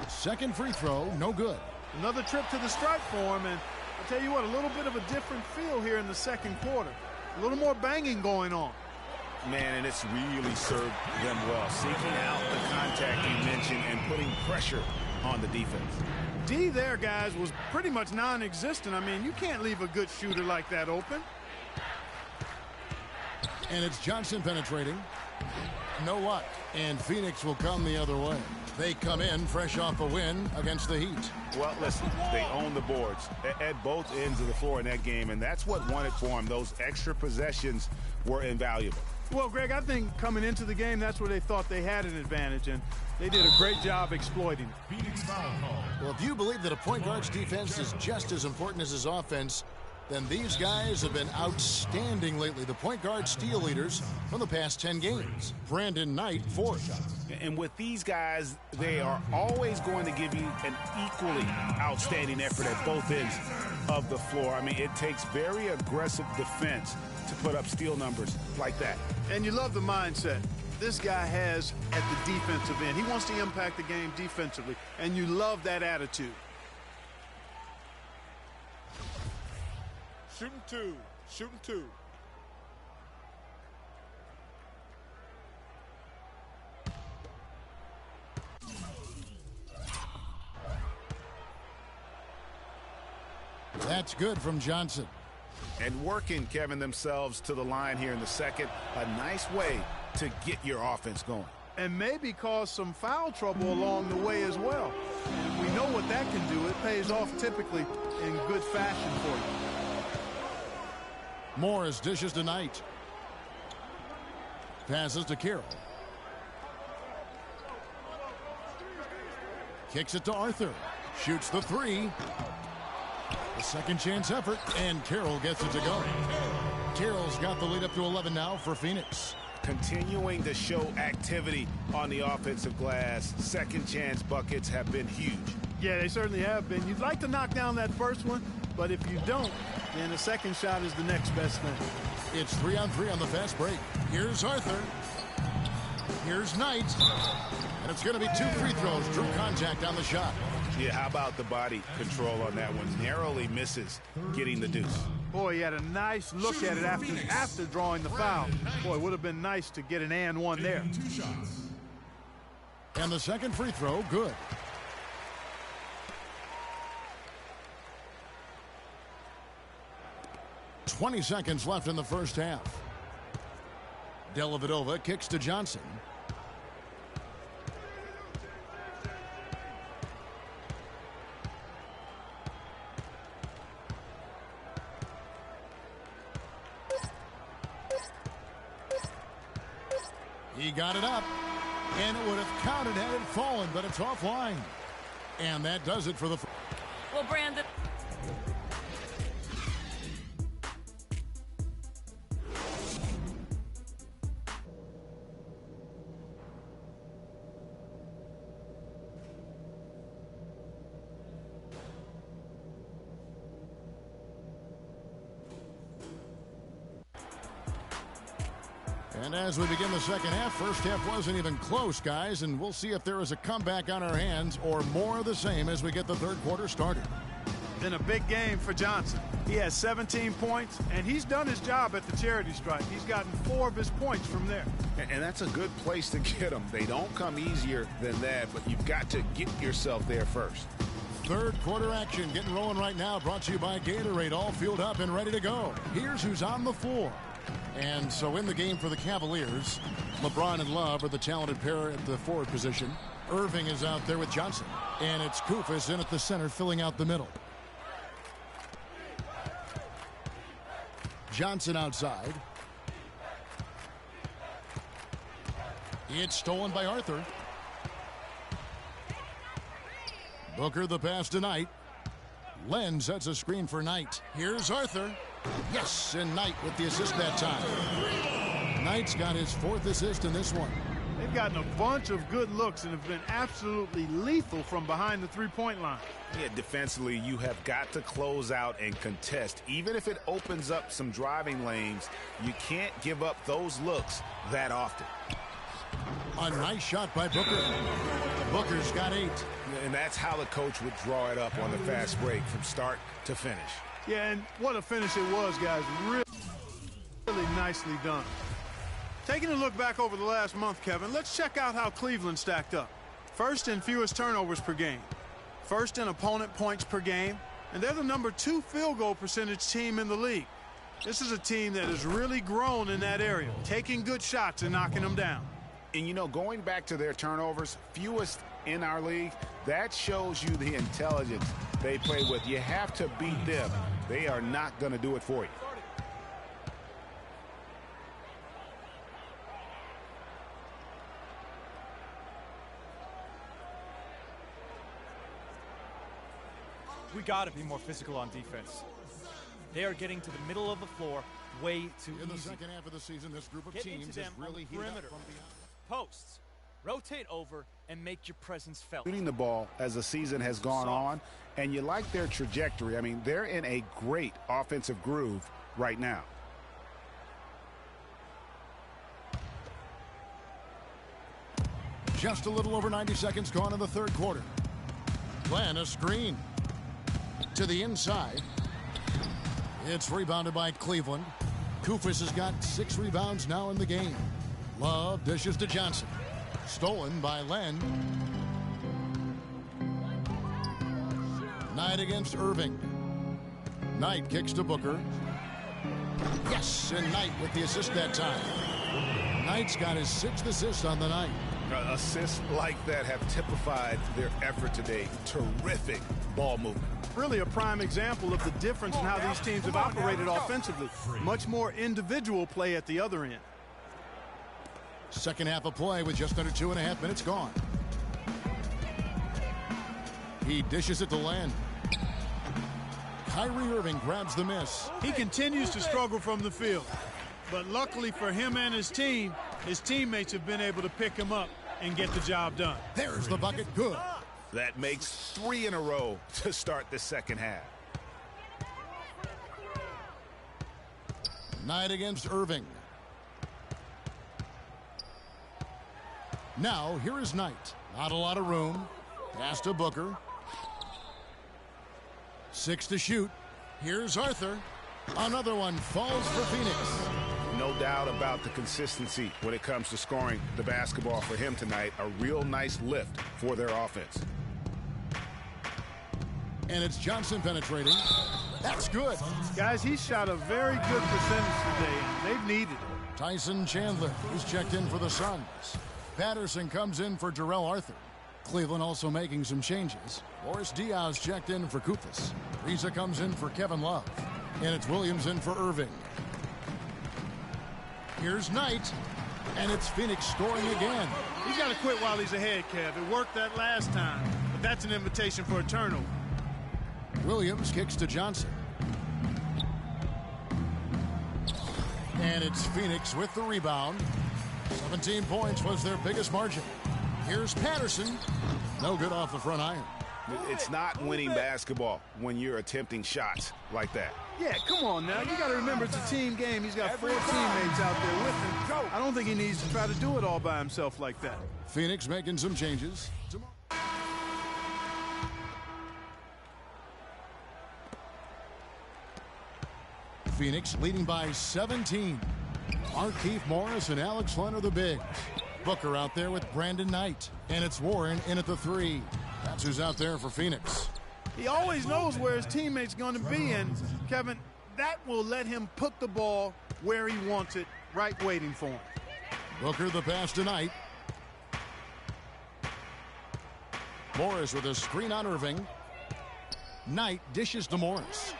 Second free throw, no good. Another trip to the stripe for him, and I'll tell you what, a little bit of a different feel here in the second quarter. A little more banging going on. Man, and it's really served them well. Seeking out the contact you mentioned and putting pressure on the defense. D there, guys, was pretty much non-existent. I mean, you can't leave a good shooter like that open. And it's Johnson penetrating. No luck. And Phoenix will come the other way. They come in fresh off a win against the Heat. Well, listen, they own the boards at both ends of the floor in that game, and that's what won it for them. Those extra possessions were invaluable. Well, Greg, I think coming into the game, that's where they thought they had an advantage, and they did a great job exploiting it. Phoenix foul call. Well, if you believe that a point guard's defense is just as important as his offense, then these guys have been outstanding lately. The point guard steal leaders from the past 10 games. Brandon Knight, 4th. And with these guys, they are always going to give you an equally outstanding effort at both ends of the floor. I mean, it takes very aggressive defense to put up steal numbers like that. And you love the mindset this guy has at the defensive end. He wants to impact the game defensively, and you love that attitude. Shooting 2. Shooting 2. That's good from Johnson. And working, Kevin, themselves to the line here in the second. A nice way to get your offense going. And maybe cause some foul trouble along the way as well. We know what that can do. It pays off typically in good fashion for you. Morris dishes to Knight. Passes to Carroll. Kicks it to Arthur. Shoots the 3. A second chance effort, and Carroll gets it to go. Carroll's got the lead up to 11 now for Phoenix. Continuing to show activity on the offensive glass. Second chance buckets have been huge. Yeah, they certainly have been. You'd like to knock down that first one, but if you don't, then the second shot is the next best thing. It's 3-on-3 on the fast break. Here's Arthur. Here's Knight. And it's going to be 2 free throws. Drew contact on the shot. Yeah, how about the body control on that one? Narrowly misses getting the deuce. Boy, he had a nice look at it after drawing the foul. Boy, it would have been nice to get an and one there. And the second free throw, good. .20 seconds left in the first half. Dellavedova kicks to Johnson. He got it up. And it would have counted had it fallen, but it's offline. And that does it for the... Well, Brandon... And as we begin the second half, first half wasn't even close, guys, and we'll see if there is a comeback on our hands or more of the same as we get the third quarter started. Been a big game for Johnson. He has 17 points, and he's done his job at the charity stripe. He's gotten 4 of his points from there. And that's a good place to get them. They don't come easier than that, but you've got to get yourself there first. Third quarter action getting rolling right now, brought to you by Gatorade, all fueled up and ready to go. Here's who's on the floor. And so in the game for the Cavaliers, LeBron and Love are the talented pair at the forward position. Irving is out there with Johnson. And it's Koufos in at the center, filling out the middle. Johnson outside. It's stolen by Arthur. Booker the pass to Knight. Len sets a screen for Knight. Here's Arthur. Yes, and Knight with the assist that time. Knight's got his 4th assist in this one. They've gotten a bunch of good looks and have been absolutely lethal from behind the three-point line. Yeah, defensively, you have got to close out and contest. Even if it opens up some driving lanes, you can't give up those looks that often. A nice shot by Booker. Booker's got 8. And that's how the coach would draw it up on the fast break from start to finish. Yeah, and what a finish it was, guys. Really nicely done. Taking a look back over the last month, Kevin, let's check out how Cleveland stacked up. First in fewest turnovers per game. First in opponent points per game. And they're the number 2 field goal percentage team in the league. This is a team that has really grown in that area, taking good shots and knocking them down. And, you know, going back to their turnovers, fewest in our league, that shows you the intelligence they play with. You have to beat them. They are not going to do it for you. We got to be more physical on defense. They are getting to the middle of the floor way too easy. In the second half of the season, this group of teams is really heated up from behind. Posts. Rotate over and make your presence felt. Shooting the ball as the season has gone on, and you like their trajectory. I mean, they're in a great offensive groove right now. Just a little over 90 seconds gone in the third quarter. Glenn, a screen to the inside. It's rebounded by Cleveland. Koufos has got 6 rebounds now in the game. Love dishes to Johnson. Stolen by Len. Knight against Irving. Knight kicks to Booker. Yes, and Knight with the assist that time. Knight's got his 6th assist on the night. Assists like that have typified their effort today. Terrific ball movement. Really a prime example of the difference in how these teams have operated offensively. Much more individual play at the other end. Second half of play with just under 2.5 minutes gone. He dishes it to Len. Kyrie Irving grabs the miss. He continues to struggle from the field. But luckily for him and his team, his teammates have been able to pick him up and get the job done. There's the bucket. Good. That makes 3 in a row to start the second half. Knight against Irving. Now, here is Knight. Not a lot of room. Pass to Booker. 6 to shoot. Here's Arthur. Another one falls for Phoenix. No doubt about the consistency when it comes to scoring the basketball for him tonight. A real nice lift for their offense. And it's Johnson penetrating. That's good. Guys, he shot a very good percentage today, and they've needed it. Tyson Chandler is checked in for the Suns. Patterson comes in for Jarrell Arthur. Cleveland also making some changes. Boris Diaz checked in for Koufos. Risa comes in for Kevin Love. And it's Williams in for Irving. Here's Knight. And it's Phoenix scoring again. He's got to quit while he's ahead, Kev. It worked that last time, but that's an invitation for a turnover. Williams kicks to Johnson. And it's Phoenix with the rebound. 17 points was their biggest margin. Here's Patterson. No good off the front iron. It's not winning basketball when you're attempting shots like that. Yeah, come on now. You got to remember it's a team game. He's got 4 teammates out there with him. I don't think he needs to try to do it all by himself like that. Phoenix making some changes. Phoenix leading by 17. Markieff Morris and Alex Len are the bigs. Booker out there with Brandon Knight. And it's Warren in at the 3. That's who's out there for Phoenix. He always knows where his teammate's going to be, and Kevin, that will let him put the ball where he wants it, right waiting for him. Booker the pass to Knight. Morris with a screen on Irving. Knight dishes to Morris.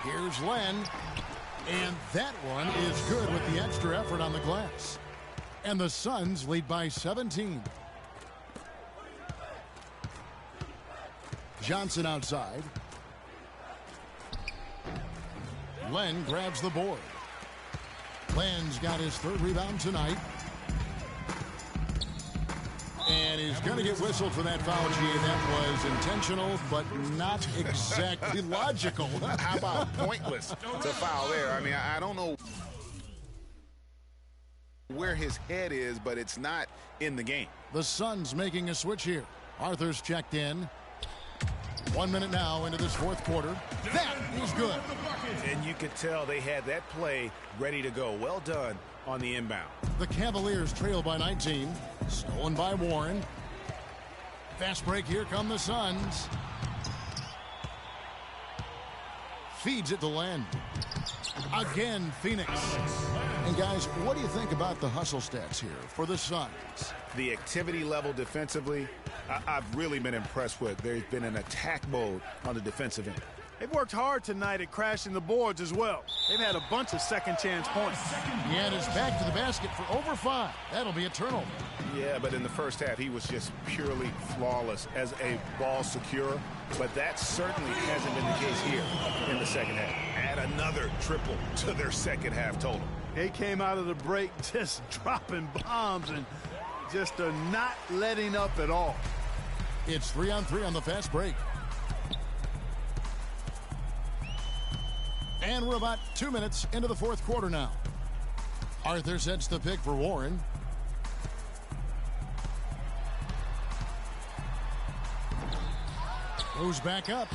Here's Len. And that one is good with the extra effort on the glass. And the Suns lead by 17. Johnson outside. Len grabs the board. Len's got his 3rd rebound tonight. And he's going to get whistled for that foul, G. That was intentional, but not exactly logical. How about pointless to foul there? I mean, I don't know where his head is, but it's not in the game. The Suns making a switch here. Arthur's checked in. 1 minute now into this 4th quarter. That is good. And you could tell they had that play ready to go. Well done on the inbound. The Cavaliers trail by 19. Stolen by Warren. Fast break. Here come the Suns. Feeds it to Len. Again, Phoenix. And guys, what do you think about the hustle stats here for the Suns? The activity level defensively, I've really been impressed with. There's been an attack mode on the defensive end. They've worked hard tonight at crashing the boards as well. They've had a bunch of second chance points. And it's back to the basket for over 5. That'll be a turnover. Yeah, but in the first half, he was just purely flawless as a ball securer. But that certainly hasn't been the case here in the second half. Add another triple to their second half total. They came out of the break just dropping bombs and just not letting up at all. It's 3-on-3 on the fast break. And we're about 2 minutes into the 4th quarter now. Arthur sets the pick for Warren. Moves back up.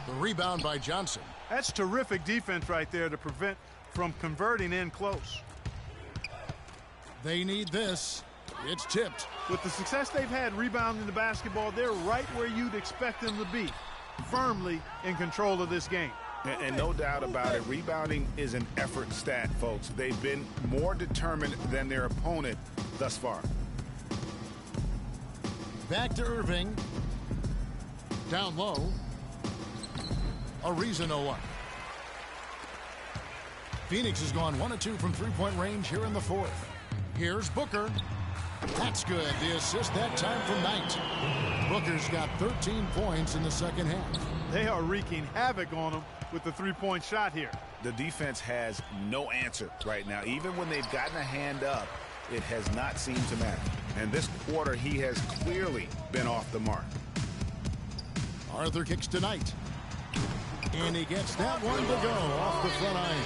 The rebound by Johnson. That's terrific defense right there to prevent from converting in close. They need this. It's tipped. With the success they've had rebounding the basketball, they're right where you'd expect them to be, firmly in control of this game. And no doubt about it, rebounding is an effort stat, folks. They've been more determined than their opponent thus far. Back to Irving. Down low. Ariza no one. Phoenix has gone 1 of 2 from 3-point range here in the 4th. Here's Booker. That's good. The assist that time from Knight. Booker's got 13 points in the second half. They are wreaking havoc on them with the 3-point shot here. The defense has no answer right now. Even when they've gotten a hand up, it has not seemed to matter. And this quarter, he has clearly been off the mark. Arthur kicks to Knight. And he gets that one to go off the front iron.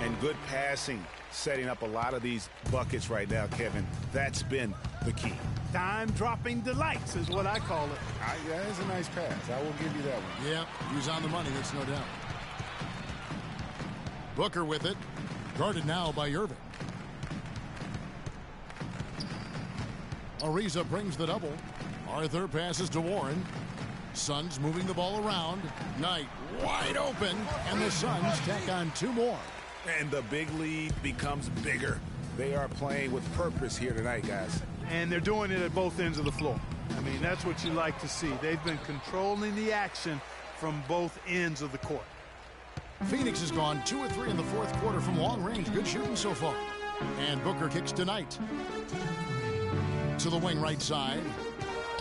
And good passing, setting up a lot of these buckets right now, Kevin. That's been the key. Dime-dropping delights is what I call it. Yeah, that's a nice pass. I will give you that one. Yeah, he was on the money, that's no doubt. Booker with it. Guarded now by Irving. Ariza brings the double. Arthur passes to Warren. Suns moving the ball around. Knight wide open. And the Suns tack on 2 more. And the big lead becomes bigger. They are playing with purpose here tonight, guys. And they're doing it at both ends of the floor. I mean, that's what you like to see. They've been controlling the action from both ends of the court. Phoenix has gone 2 of 3 in the 4th quarter from long range. Good shooting so far. And Booker kicks tonight. To the wing right side.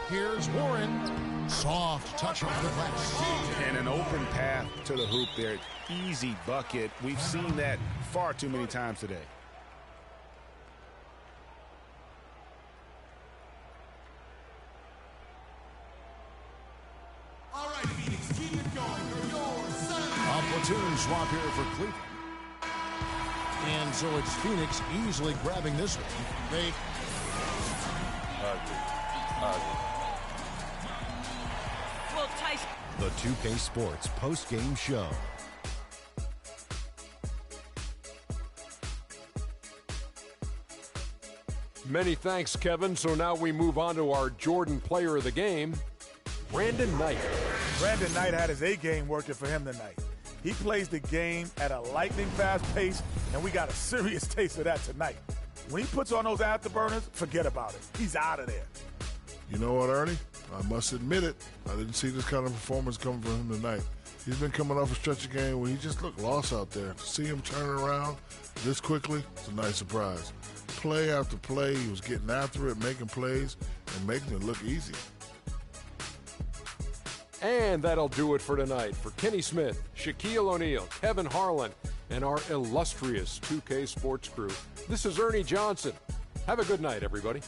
Here's Warren. Soft touch over the glass. And an open path to the hoop there. Easy bucket. We've seen that far too many times today. All right, Phoenix, keep it going. You're yours. A platoon swap here for Cleveland. And so it's Phoenix easily grabbing this one. They Well, Tyson. The 2K Sports post-game show. Many thanks, Kevin. So now we move on to our Jordan Player of the Game, Brandon Knight. Brandon Knight had his A-game working for him tonight. He plays the game at a lightning-fast pace, and we got a serious taste of that tonight. When he puts on those afterburners, forget about it. He's out of there. You know what, Ernie? I must admit it. I didn't see this kind of performance coming from him tonight. He's been coming off a stretch of game where he just looked lost out there. To see him turn around this quickly, it's a nice surprise. Play after play, he was getting after it, making plays, and making it look easy. And that'll do it for tonight. For Kenny Smith, Shaquille O'Neal, Kevin Harlan, and our illustrious 2K Sports crew, this is Ernie Johnson. Have a good night, everybody.